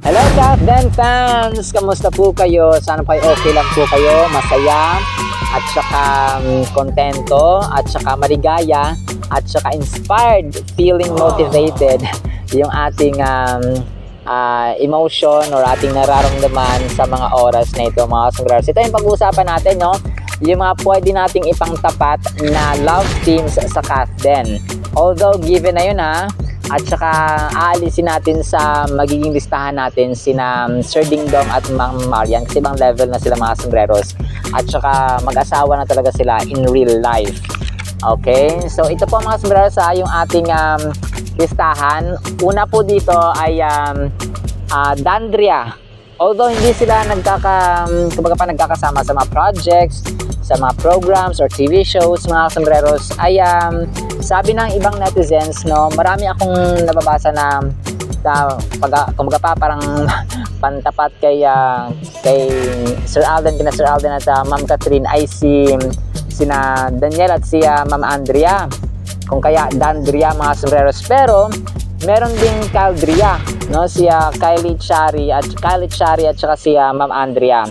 Hello Kathden fans! Kamusta po kayo? Sana po okay lang po kayo, masaya, at saka kontento, at saka maligaya, at saka inspired, feeling motivated yung ating emotion or ating nararamdaman sa mga oras na ito, mga kasunggras. Ito yung pag-uusapan natin, no? Yung mga pwede nating ipangtapat na love teams sa Kathden. Although given na yun at saka aalisin natin sa magiging listahan natin sina Sir Dingdong at Mang Marian kasi ibang level na sila, mga sombreros, at saka mag-asawa na talaga sila in real life. Okay, so ito po mga sombreros yung ating listahan. Una po dito ay Dandria. Although hindi sila nagkakasama sa mga projects, sa mga programs or TV shows, mga sombreros, ay sabi ng ibang netizens, no, marami akong nababasa na kumbaga pa parang pantapat kay Sir Alden, kina Sir Alden at Ma'am Catherine ay sina Daniel at si Ma'am Andrea. Kung kaya Dandria, mga sombreros. Pero meron ding Caldria, no, si Kylie Chari at saka si Ma'am Andrea.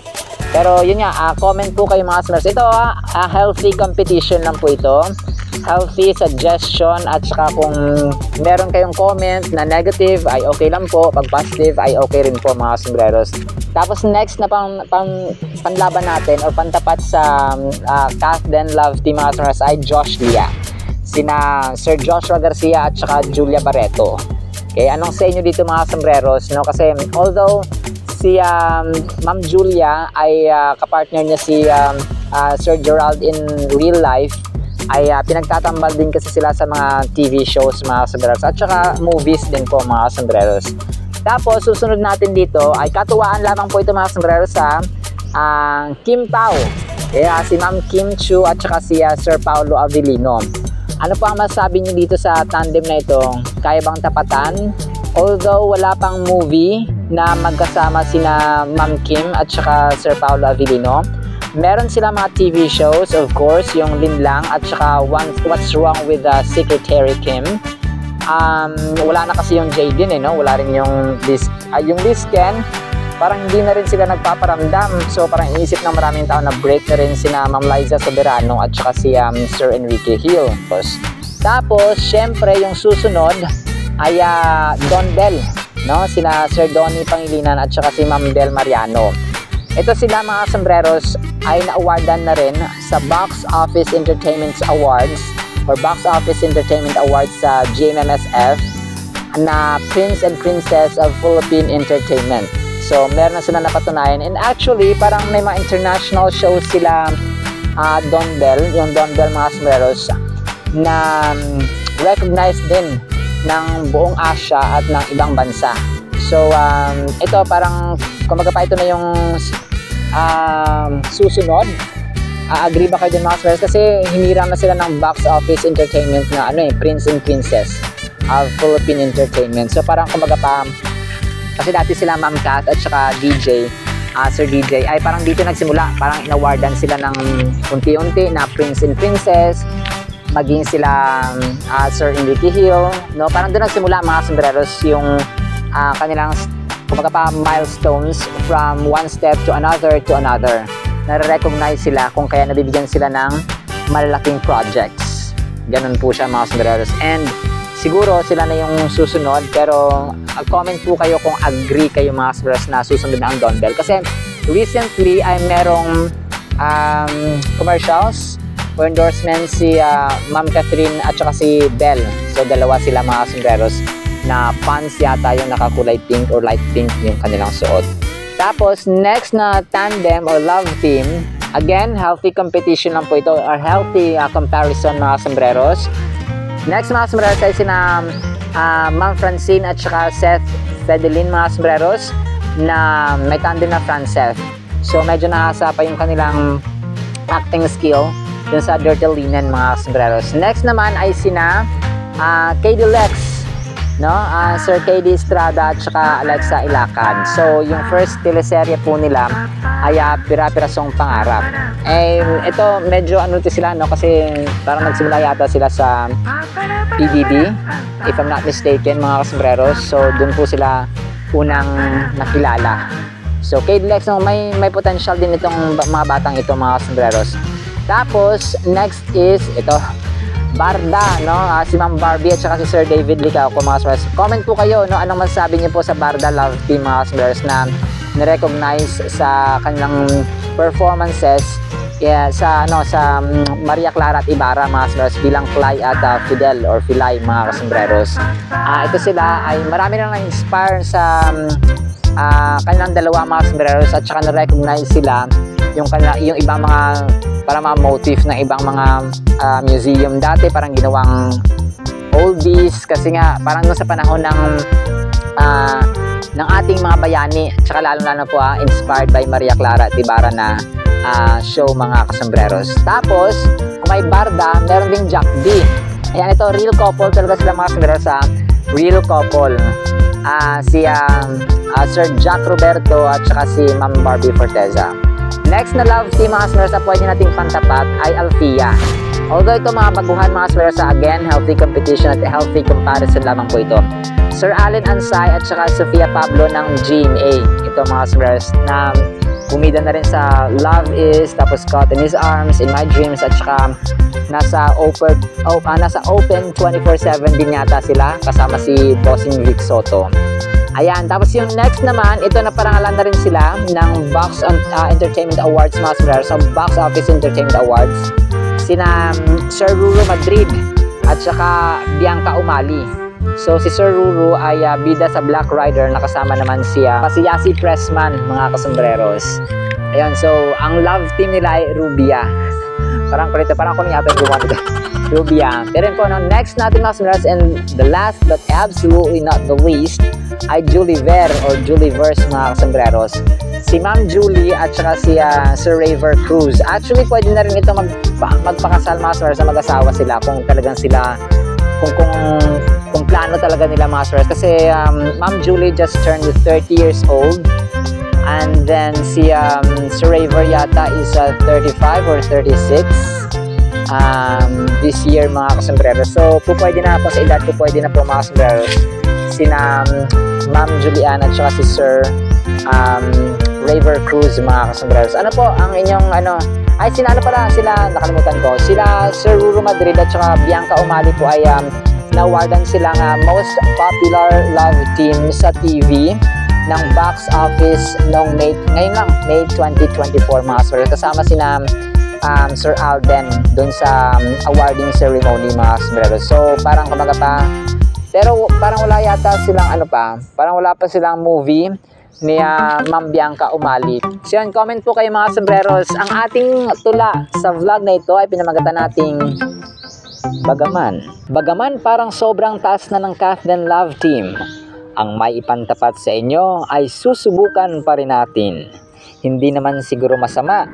Pero yun nga, comment po kayo, mga sombreros. Ito healthy competition lang po ito. Healthy suggestion, at saka kung meron kayong comment na negative ay okay lang po, pag positive ay okay rin po, mga sombreros. Tapos next na panlaban natin or pantapat sa Kathden Love Team, mga sombreros, ay Josh Lia, sina Sir Joshua Garcia at saka Julia Barreto. Okay, anong sa inyo dito, mga sombreros, no? Kasi although si Ma'am Julia ay kapartner niya si Sir Gerald in real life, ay pinagtatambal din kasi sila sa mga TV shows, mga sombreros, at saka movies din po, mga sombreros. Tapos susunod natin dito ay katuwaan lamang po ito, mga sombreros, sa Kim Pao. Si Ma'am Kim Chu at saka si Sir Paulo Avellino. Ano po ang masasabi niyo dito sa tandem na ito? Kaya bang tapatan? Although wala pang movie na magkasama sina Ma'am Kim at saka Sir Paulo Avellino, meron sila mga TV shows, of course, yung Linlang at saka What's Wrong with Secretary Kim. Wala na kasi yung Jaden, no? Wala rin yung Lisken. Parang hindi na rin sila nagpaparamdam. So parang inisip ng maraming tao na break na rin sina Ma'am Liza Soberano at saka si Sir Enrique Hill. Tapos syempre yung susunod ay Don Bell, no? Sina Sir Donnie Pangilinan at saka si Ma'am Del Mariano. Ito sila, mga sombreros, ay na-awardan na rin sa Box Office Entertainment Awards or Box Office Entertainment Awards sa GMMSF na Prince and Princess of Philippine Entertainment. So meron na sila napatunayan, and actually parang may mga international shows sila, Don Bell, yung Don Bell, mga sombreros, na recognized din ng buong Asia at ng ibang bansa. So ito parang kumbaga pa ito na yung susunod. Agree ba kayo dyan, mga sombreros? Kasi hiniram na sila ng Box Office Entertainment na Prince and Princess of Philippine Entertainment. So parang kumbaga pa, kasi dati sila Ma'am Kat at saka DJ, Sir DJ, ay parang dito nagsimula. Parang inawardan sila ng unti-unti na Prince and Princess, maging sila Sir Enrique Hill, no? Parang doon nagsimula, mga sombreros, yung kanilang kumbaga pa milestones from one step to another. Nare-recognize sila kung kaya nabibigyan sila ng malalaking projects. Ganun po siya, mga sombreros. And siguro sila na yung susunod, pero comment po kayo kung agree kayo, mga sombreros, na susunod na ang Don Bell. Kasi recently ay merong commercials o endorsements si Ma'am Catherine at saka si Bell. So dalawa sila, mga sombreros, na pants yata yung nakakulay pink or light pink yung kanilang suot. Tapos next na tandem or love team, again healthy competition lang po ito or healthy comparison, mga sombreros. Next, mga sombreros, ay sina Ma'am Francine at saka Seth Fedelin, mga sombreros, na may tandem na Franceth. So medyo nahasa pa yung kanilang acting skill dun sa Dirty Linen, mga sombreros. Next naman ay sina KD Lex, no? Sir KD Estrada at saka Alexa Ilacan. So yung first teleserye po nila ay Pira-Pirasong Pangarap. Ito medyo sila, no? Kasi parang nagsimula yata sila sa PBB, if I'm not mistaken, mga sombreros. So dun po sila unang nakilala. So Kid Lex, no, may potential din itong mga batang ito, mga sombreros. Tapos next is ito, Barda, no? Si Ma'am Barbie at saka si Sir David Licauco, mga sombreros. Comment po kayo, no, anong masasabi niyo po sa Barda Love Team, mga sombreros, na na-recognize sa kanilang performances sa Maria Clara at Ibarra, mga sombreros, bilang Fly at Fidel or Filay, mga sombreros. Ito sila ay marami nang na-inspire sa kanilang dalawa, mga sombreros, at saka na-recognize sila yung ibang mga para mga motif ng ibang mga museum dati, parang ginawang oldies, kasi nga parang sa panahon ng ating mga bayani, at saka lalo po inspired by Maria Clara at Ibarra na show, mga kasombreros. Tapos kung may Barda, meron ding Jack D. Ayan, ito real couple talaga sila, mga kasombreros, real couple. Si Sir Jack Roberto at saka si Ma'am Barbie Forteza. Next na love team, mga kasombreros, na pwede nating pantapat ay Althea. Although ito mga baguhan, mga kasombreros, again, healthy competition at healthy comparison lamang po ito. Sir Allen Ansay at saka Sofia Pablo ng GMA. Ito, mga kasombreros, na bumida na rin sa Love Is, tapos Caught in His Arms, In My Dreams, at saka nasa Open 24/7 din yata sila, kasama si Bossing Vic Soto. Ayan, tapos yung next naman, ito na parangalan na rin sila ng Box Entertainment Awards, mga kasombreros, so Box Office Entertainment Awards. Sina Sir Ruru Madrid at saka Bianca Umali. So si Sir Ruru ay bida sa Black Rider, nakasama naman si Yasi Pressman, mga kasombreros. Ayun, so ang love team nila ay Rubia. Parang kulit, parang kunin yata yung gumawa nito. Rubia. Pero po, next natin, mga kasombreros, and the last but absolutely not the least ay Juliver or Juliverse, mga kasombreros. Si Ma'am Julie at saka si Sir Raver Cruz. Actually, pwede na rin ito magpakasal, mga kasombreros, mag-asawa sila kung talagang sila kung plano talaga nila, mga kasombreros. Kasi Ma'am Julie just turned 30 years old, and then si Sir Raver yata is 35 or 36 this year, mga kasombreros. So pwede na po sa edad po, pwede na po, mga kasombreros, sina Ma'am Juliana at saka si Sir Raver Cruz, mga kasombreros. Ano po ang inyong sila nakalimutan ko, sila Sir Ruru Madrid at saka Bianca Umali po ay na-awardan silang most popular love team sa TV ng box office noong ngayon lang, May 2024, mga kasombreros. Kasama sina Sir Alden dun sa awarding ceremony, mga kasombreros. So parang kumaga pa, pero parang wala yata silang parang wala pa silang movie ni Ma'am Bianca Umali. So yun, comment po kayo, mga sombreros. Ang ating tula sa vlog na ito ay pinamagatan nating Bagaman. Bagaman parang sobrang taas na ng Kathleen Love Team, ang may ipantapat sa inyo ay susubukan pa rin natin. Hindi naman siguro masama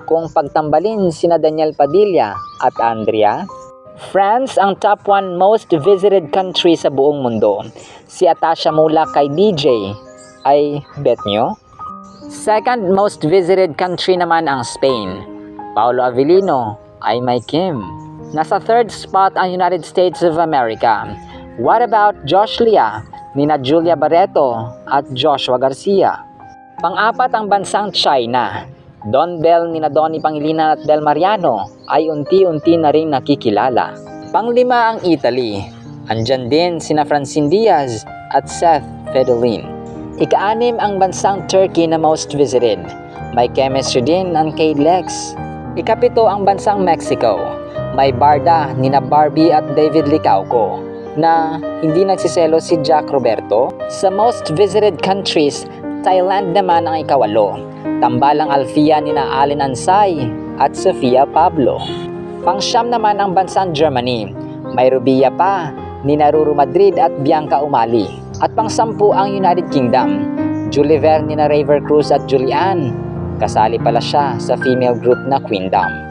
kung pagtambalin sina Daniel Padilla at Andrea. France ang top 1 most visited country sa buong mundo. Si Atasha mula kay DJ ay bet nyo? Second most visited country naman ang Spain. Paolo Avellino ay may Kim. Nasa third spot ang United States of America. What about Josh Lia, nina Julia Barreto at Joshua Garcia? Pang-apat ang bansang China. Don Bell, nina Donnie Pangilinan at Del Mariano ay unti-unti na rin nakikilala. Pang-lima ang Italy. Andyan din sina Francine Diaz at Seth Fedolin. Ika-anim ang bansang Turkey na most visited. May chemistry din ang Kid Lex. Ika-pito ang bansang Mexico. May Barda, nina Barbie at David Licauco, na hindi nagsiselo si Jack Roberto. Sa most visited countries, Thailand naman ang ika-8. Tambalang Althea, nina Allen Ansay at Sofia Pablo. Pang-siyam naman ang bansang Germany. May Rubia pa, nina Ruru Madrid at Bianca Umali. At pang-10 ang United Kingdom. Juliver, nina Raver Cruz at Julian. Kasali pala siya sa female group na Queendom.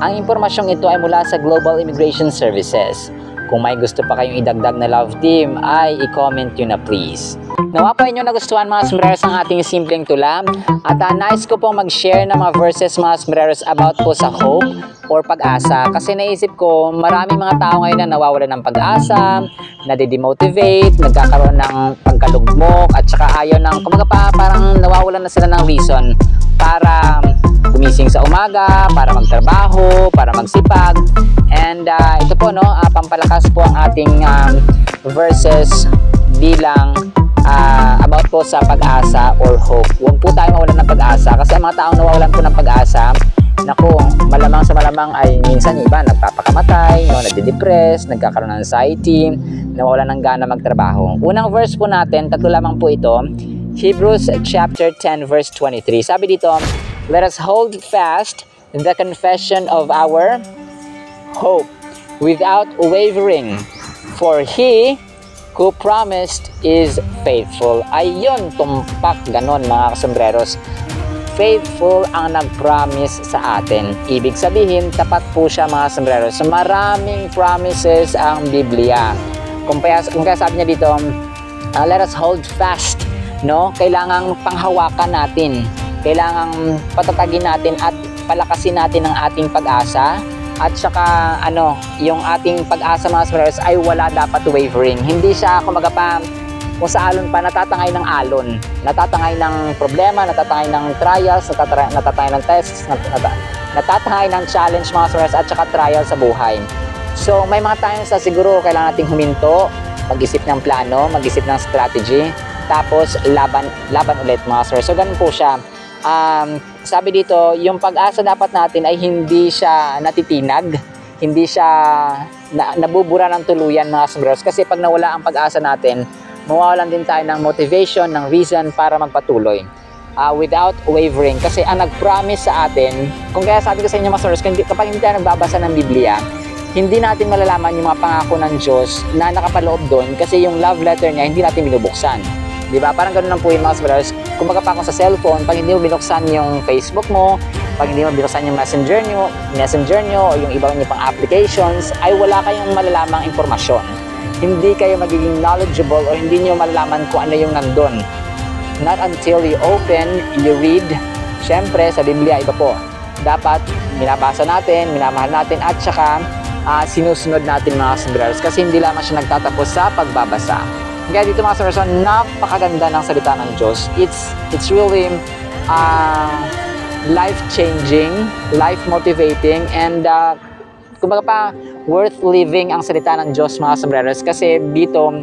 Ang impormasyong ito ay mula sa Global Immigration Services. Kung may gusto pa kayong idagdag na love team, ay i-comment nyo na please. Nawa po inyo nagustuhan mga sombreros ang ating simpleng tula. At nais ko pong mag-share ng mga verses mga sombreros about po sa hope or pag-asa. Kasi naisip ko, maraming mga tao ngayon na nawawalan ng pag-asa, nade-demotivate, nagkakaroon ng pagkalugmok, at saka ayaw ng, kumbaga pa, parang nawawalan na sila ng reason para gumising sa umaga, para magtrabaho, para magsipag. And ito po, no, pampalakas po ang ating verses bilang about po sa pag-asa or hope. Huwag po tayo mawalan ng pag-asa kasi ang mga taong nawawalan po ng pag-asa, naku, malamang sa malamang ay minsan iba nagpapakamatay, no, nade-depress, nagkakaroon ng anxiety, nawawalan ng gana magtrabaho. Unang verse po natin, tatlo lamang po ito, Hebrews chapter 10 verse 23. Sabi dito, let us hold fast the confession of our hope without wavering, for He who promised is faithful. Ayun, tumpak, ganon mga kasombreros. Faithful ang nag-promise sa atin. Ibig sabihin, tapat po siya mga sombreros. Maraming promises ang Biblia. Kung kaya sabi niya dito, let us hold fast. No? Kailangang panghawakan natin. Kailangang patatagin natin at palakasin natin ang ating pag-asa. At saka yung ating pag-asa mga sombreros ay wala dapat wavering. Hindi siya kumaga pa kung sa alon pa, natatangay ng alon, natatangay ng problema, natatangay ng trials, natatangay ng tests, natatangay ng challenge mga sombreros at saka trials sa buhay. So may mga times na siguro kailangan nating huminto, mag-isip ng plano, mag-isip ng strategy, tapos laban ulit mga sombreros. So ganun po siya. Sabi dito, yung pag-asa dapat natin ay hindi siya natitinag, hindi siya nabubura ng tuluyan mga sombreros. Kasi pag nawala ang pag-asa natin, mawawalan din tayo ng motivation, ng reason para magpatuloy without wavering. Kasi ang nag-promise sa atin, kung kaya sabi ko sa inyo mga sombreros, kapag hindi tayo nagbabasa ng Biblia, hindi natin malalaman yung mga pangako ng Diyos na nakapaloob doon kasi yung love letter niya hindi natin binubuksan. Diba? Parang ganun lang po yung mga sombreros. Kumbaga pa ako sa cellphone, pag hindi mo binuksan yung Facebook mo, pag hindi mo binuksan yung messenger nyo o yung iba nyo pang applications, ay wala kayong malalamang impormasyon. Hindi kayo magiging knowledgeable o hindi nyo malalaman kung ano yung nandun. Not until you open, you read. Siyempre, sa Biblia, iba po. Dapat minabasa natin, minamahal natin, at saka sinusunod natin mga sombreros kasi hindi lamang siya nagtatapos sa pagbabasa. Kaya dito mga sombreros, napakaganda ng salita ng Diyos. It's really life-changing, life-motivating, and kumbaga pa, worth living ang salita ng Diyos mga sombreros kasi dito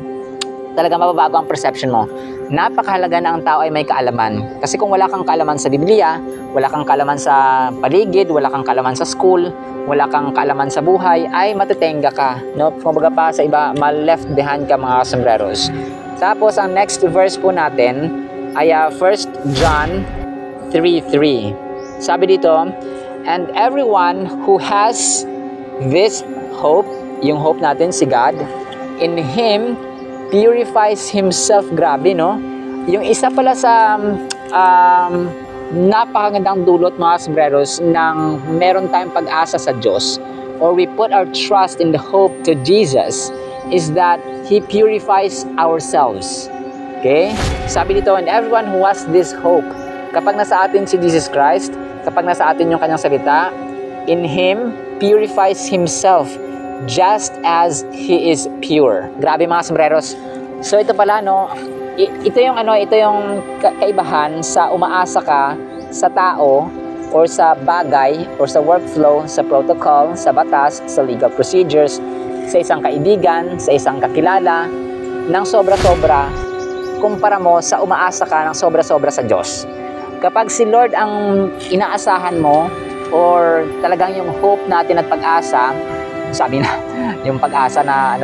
talaga mababago ang perception mo. Napakahalaga na ang tao ay may kaalaman. Kasi kung wala kang kaalaman sa Biblia, wala kang kaalaman sa paligid, wala kang kaalaman sa school, wala kang kaalaman sa buhay, ay matitenga ka. No? Kumbaga pa sa iba, ma-left behind ka mga sombreros. Tapos ang next verse po natin ay 1 John 3:3. Sabi dito, and everyone who has this hope, yung hope natin si God, in Him purifies himself. Grabe, no? Yung isa pala sa napakagandang dulot mga sombreros ng meron tayong pag-asa sa Diyos or we put our trust in the hope to Jesus is that He purifies ourselves. Okay? Sabi dito, and everyone who has this hope, kapag nasa atin si Jesus Christ, kapag nasa atin yung kanyang salita, in Him purifies himself just as He is pure. Grabe mga sombreros. So ito pala, no, ito yung kaibahan sa umaasa ka sa tao or sa bagay or sa workflow, sa protocol, sa batas, sa legal procedures, sa isang kaibigan, sa isang kakilala, ng sobra-sobra kumpara mo sa umaasa ka ng sobra-sobra sa Diyos. Kapag si Lord ang inaasahan mo or talagang yung hope natin at pag-asa, sabi na yung pag-asa na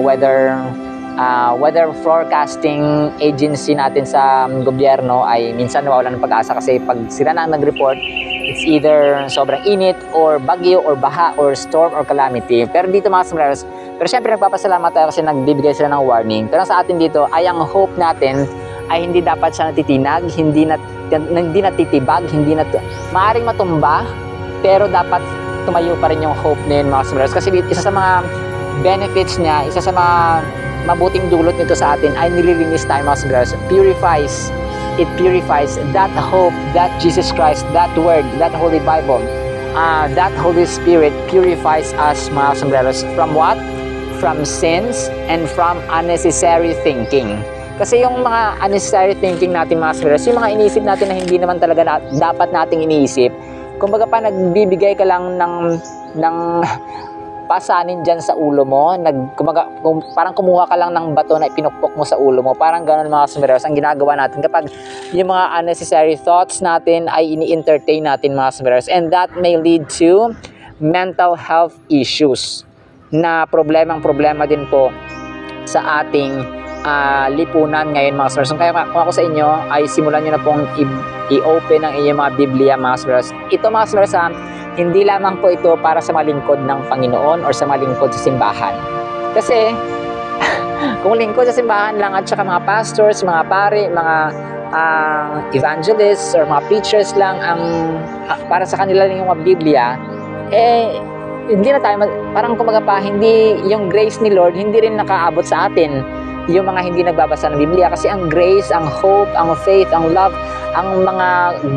weather forecasting agency natin sa gobyerno ay minsan nawawalan ng pag-asa kasi pag sila na nag-report, it's either sobrang init or bagyo or baha or storm or calamity. Pero dito mga sombreros, pero syempre nagpapasalamat tayo kasi nagbibigay sila ng warning. Pero sa atin dito ay ang hope natin ay hindi dapat siya natitinag, hindi natitibag, maaaring matumba, pero dapat tumayo pa rin yung hope na yun mga sombreros. Kasi isa sa mga benefits niya, isa sa mga mabuting dulot nito sa atin ay nililinis tayo mga kasambrero. It purifies that hope, that Jesus Christ, that Word, that Holy Bible, that Holy Spirit purifies us mga kasambrero. From what? From sins and from unnecessary thinking. Kasi yung mga unnecessary thinking natin mga kasambrero, yung mga iniisip natin na hindi naman talaga dapat nating iniisip, kumbaga pa nagbibigay ka lang ng pasanin dyan sa ulo mo, parang kumuha ka lang ng bato na ipinukpok mo sa ulo mo, parang gano'n mga kasambrero ang ginagawa natin kapag yung mga unnecessary thoughts natin ay ini-entertain natin mga kasambrero, and that may lead to mental health issues na problema din po sa ating lipunan ngayon mga kasambrero. Kaya kung ako sa inyo ay simulan nyo na pong i-open ang inyong mga Biblia mga kasambrero. Ito mga kasambrero, hindi lamang po ito para sa malingkod ng Panginoon or sa malingkod sa simbahan. Kasi, kung lingkod sa simbahan lang at saka mga pastors, mga pare, mga evangelists or mga preachers lang ang para sa kanila lang yung mga Biblia, hindi na tayo, parang kumbaga pa, hindi yung grace ni Lord, hindi rin nakaabot sa atin yung mga hindi nagbabasa ng Biblia. Kasi ang grace, ang hope, ang faith, ang love, ang mga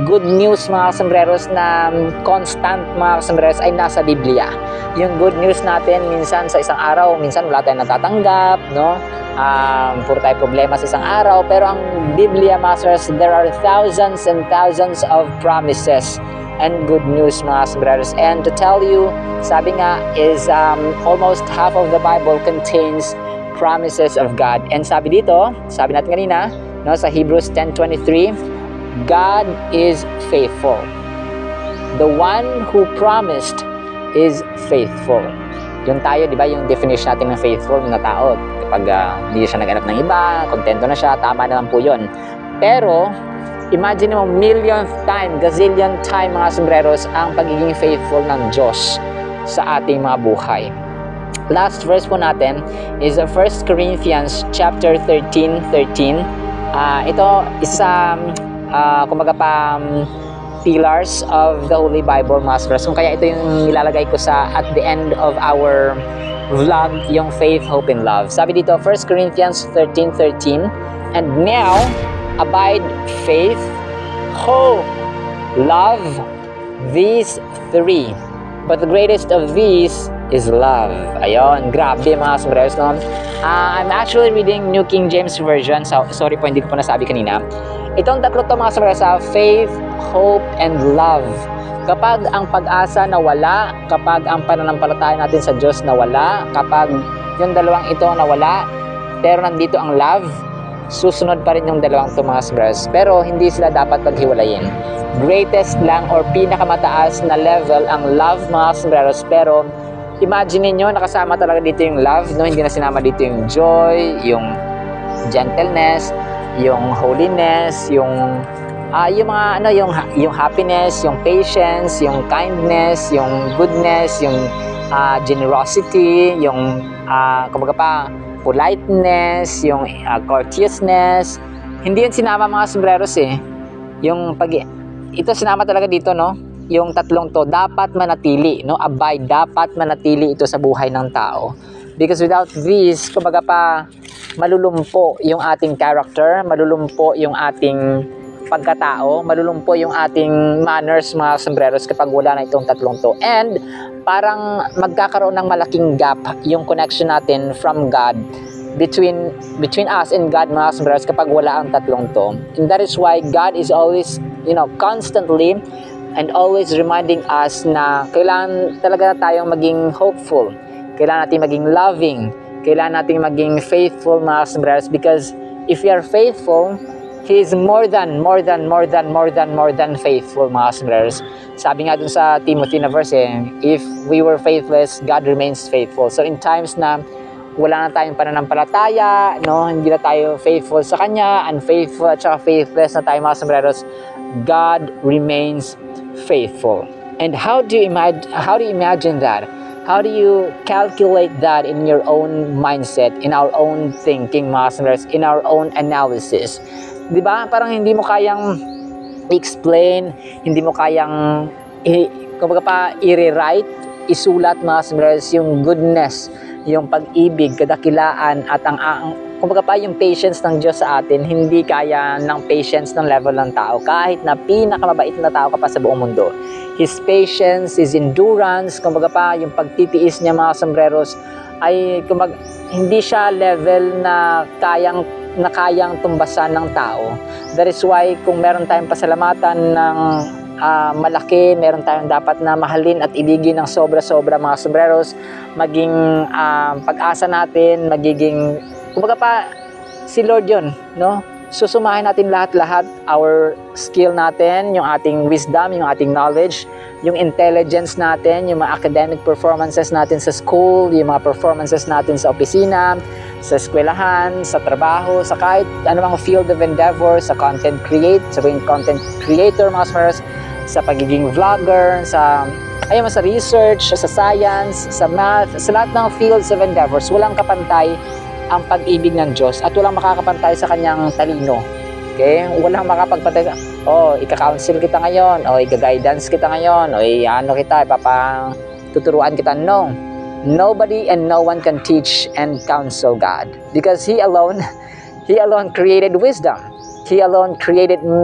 good news mga kasombreros na constant mga kasombreros ay nasa Biblia. Yung good news natin minsan sa isang araw, minsan wala tayong natatanggap, no? Puro tayo problema sa isang araw, pero ang Biblia mga kasombreros, there are thousands and thousands of promises and good news mga kasombreros. And to tell you, sabi nga is almost half of the Bible contains promises of God. And sabi dito, sabi natin kanina, no, sa Hebrews 10:23, God is faithful. The one who promised is faithful. Yung tayo, di ba, yung definition natin ng faithful na tao, kapag hindi siya nag-anap ng iba, kontento na siya, tama naman po yun. Pero, imagine mo, millionth time, gazillion time mga sombreros, ang pagiging faithful ng Diyos sa ating mga buhay. Last verse po natin is 1 Corinthians chapter 13:13. Ito isa kumbaga pa pillars of the Holy Bible mga sombreros. Kung kaya ito yung nilalagay ko sa at the end of our vlog, yung faith, hope, and love. Sabi dito 1 Corinthians 13:13, and now abide faith, hope, love, these three. But the greatest of these is love. Ayun, grabe mga sombreros, no? I'm actually reading New King James Version. So, sorry po, hindi ko po nasabi kanina. Itong tatlo to mga sombreros, faith, hope, and love. Kapag ang pag-asa nawala, kapag ang pananampalataya natin sa Diyos nawala, kapag yung dalawang ito nawala, pero nandito ang love, susunod pa rin yung dalawang ito mga sombreros. Pero hindi sila dapat paghiwalayin. Greatest lang or pinakamataas na level ang love mga sombreros, pero imagine niyo nakasama talaga dito yung love, no? Hindi na sinama dito yung joy, yung gentleness, yung holiness, yung mga yung happiness, yung patience, yung kindness, yung goodness, yung generosity, yung kumbaga pa politeness, yung courteousness. Hindi yun sinama mga sombreros yung ito sinama talaga dito, no? Yung tatlong to dapat manatili, no? Abide, dapat manatili ito sa buhay ng tao. Because without these, kumbaga pa, malulumpo yung ating character, malulumpo yung ating pagkatao, malulumpo yung ating manners mga sombreros kapag wala na itong tatlong to. And parang magkakaroon ng malaking gap yung connection natin from God, between us and God mga sombreros kapag wala ang tatlong to. And that is why God is always, constantly and always reminding us na kailangan talaga tayong maging hopeful, kailangan natin maging loving, kailangan natin maging faithful mga sombreros, because if we are faithful, He is more than faithful mga sombreros. Sabi nga dun sa Timothy na verse, if we were faithless, God remains faithful. So in times na wala na tayong pananampalataya, no, hindi na tayo faithful sa Kanya, unfaithful at saka faithless na tayo mga sombreros, God remains faithful. And how do you imagine that? How do you calculate that in your own mindset, in our own thinking mga sombreros, in our own analysis? Di ba? Parang hindi mo kayang explain, hindi mo kayang kumbaga pa i-rewrite, isulat mga sombreros yung goodness yung pag-ibig, kadakilaan, at ang kumbaga pa yung patience ng Diyos sa atin, hindi kaya ng patience ng level ng tao. Kahit na pinakamabait na tao ka pa sa buong mundo. His patience, His endurance, kumbaga pa yung pagtitiis niya mga sombreros, ay hindi siya level na kayang tumbasan ng tao. That is why kung meron tayong pasalamatan ng malaki, meron tayong dapat na mahalin at ibigin ng sobra-sobra mga sombreros, maging pag-asa natin, magiging, kumbaga pa, si Lord yun, no? Susumahin natin lahat-lahat, our skill natin, yung ating wisdom, yung ating knowledge, yung intelligence natin, yung mga academic performances natin sa school, yung mga performances natin sa opisina, sa eskwelahan, sa trabaho, sa kahit anumang field of endeavor, sa content creator, mga smarters, sa pagiging vlogger, sa research, sa science, sa math, sa lahat ng fields of endeavors, walang kapantay ang pag-ibig ng Diyos at walang makakapantay sa kanyang talino. Okay? Walang makapagpantay sa, ika-counsel kita ngayon, ika-guidance kita ngayon, tuturuan kita. No. Nobody and no one can teach and counsel God because He alone created wisdom. He alone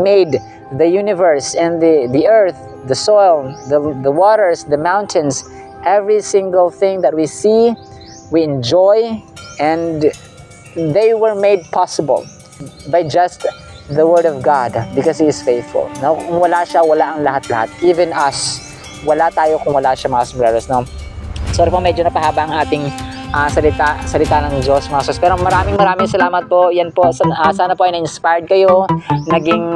made the universe and the earth, the soil, the waters, the mountains, every single thing that we see, we enjoy, and they were made possible by just the Word of God because He is faithful. No? Kung wala siya, wala ang lahat-lahat. Even us, wala tayo kung wala siya, mga sombreros. No? Sorry po, medyo napahaba ang ating salita ng Diyos, mga sos. Pero maraming salamat po. Yan po, sana po ay na-inspired kayo. Naging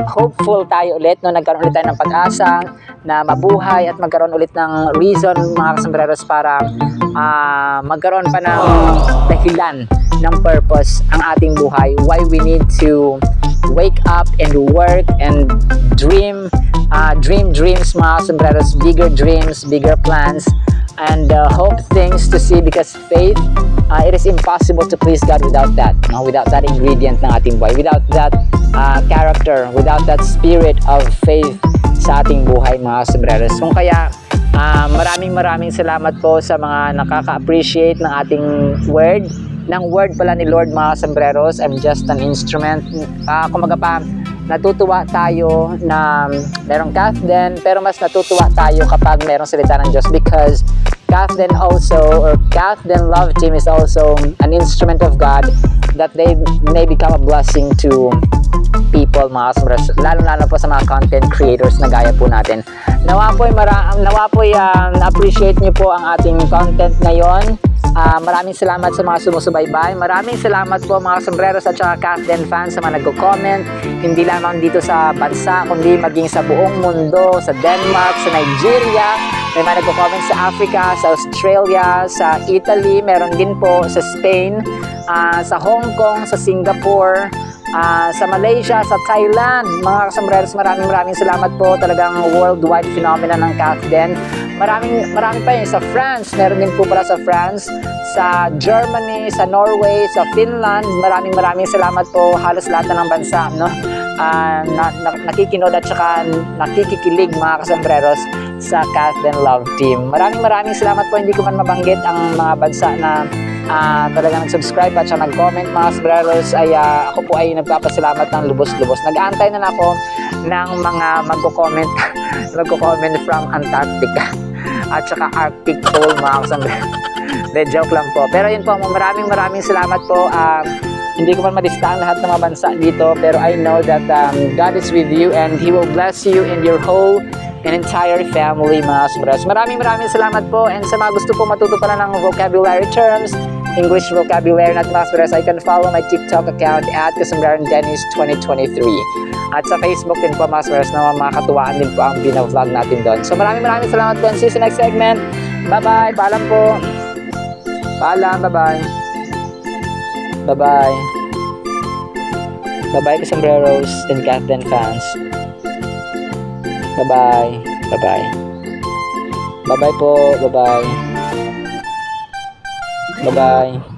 hopeful tayo ulit, no? Nagkaroon ulit tayo ng pag-asa na mabuhay at magkaroon ulit ng reason, mga sombreros, para magkaroon pa ng dahilan, ng purpose ang ating buhay. Why we need to wake up and work and dream dreams, mga sombreros, bigger dreams, bigger plans, and hope things to see, because faith, it is impossible to please God without that, no? Without that ingredient ng ating buhay, without that character, without that spirit of faith sa ating buhay, mga sombreros. Kung kaya maraming salamat po sa mga nakaka-appreciate ng ating word, ng word pala ni Lord, mga sombreros. I'm just an instrument. Kumaga pa, natutuwa tayo na merong Kathden, pero mas natutuwa tayo kapag merong salita ng Diyos, because Kathden Love Team is also an instrument of God, that they may become a blessing to people, mga sombreros, lalo po sa mga content creators na gaya po natin. Nawa po appreciate niyo po ang ating content ngayon. Maraming salamat sa mga sumusubaybay. Maraming salamat po, mga sombreros at saka Kathden fans, sa mga nagko-comment, hindi lamang dito sa bansa, kundi maging sa buong mundo, sa Denmark, sa Nigeria, may mga nagko-comment sa Africa, sa Australia, sa Italy, meron din po sa Spain, sa Hong Kong, sa Singapore, sa Malaysia, sa Thailand. Mga sombreros, maraming salamat po. Talagang worldwide phenomenon ng Kathden. Marami pa yun. Sa France, meron din po pala sa France, sa Germany, sa Norway, sa Finland. Maraming salamat po. Halos lahat na ng bansa, no? Nakikinood at saka nakikikilig, mga kasombreros, sa Kathden Love Team. Maraming salamat po. Hindi ko man mabanggit ang mga bansa na talagang nag-subscribe at saka nag-comment, mga sombreros. Ako po ay nagpapasalamat ng lubos-lubos. Nag-aantay na ako ng mga magko-comment from Antarctica at saka Arctic Pole, mga sombreros. Joke lang po. Pero yun po, maraming salamat po. Hindi ko man malista ang lahat ng mga bansa dito, pero I know that God is with you and He will bless you and your whole and entire family, mga sombreros. Maraming salamat po. And sa mga gusto po matuto pala ng vocabulary terms, English vocabulary natin, mga sombreros, I can follow my TikTok account at Kasombraron2023. At sa Facebook din po, mga sombreros, na mga katuwaan din po ang binavlog natin doon. So maraming salamat po, and see you sa next segment. Bye-bye. Paalam po. Paalam. Bye-bye. Bye-bye. Bye-bye, Kasombreros and Kathden fans. Bye-bye. Bye-bye. Bye-bye po. Bye-bye. Bye-bye.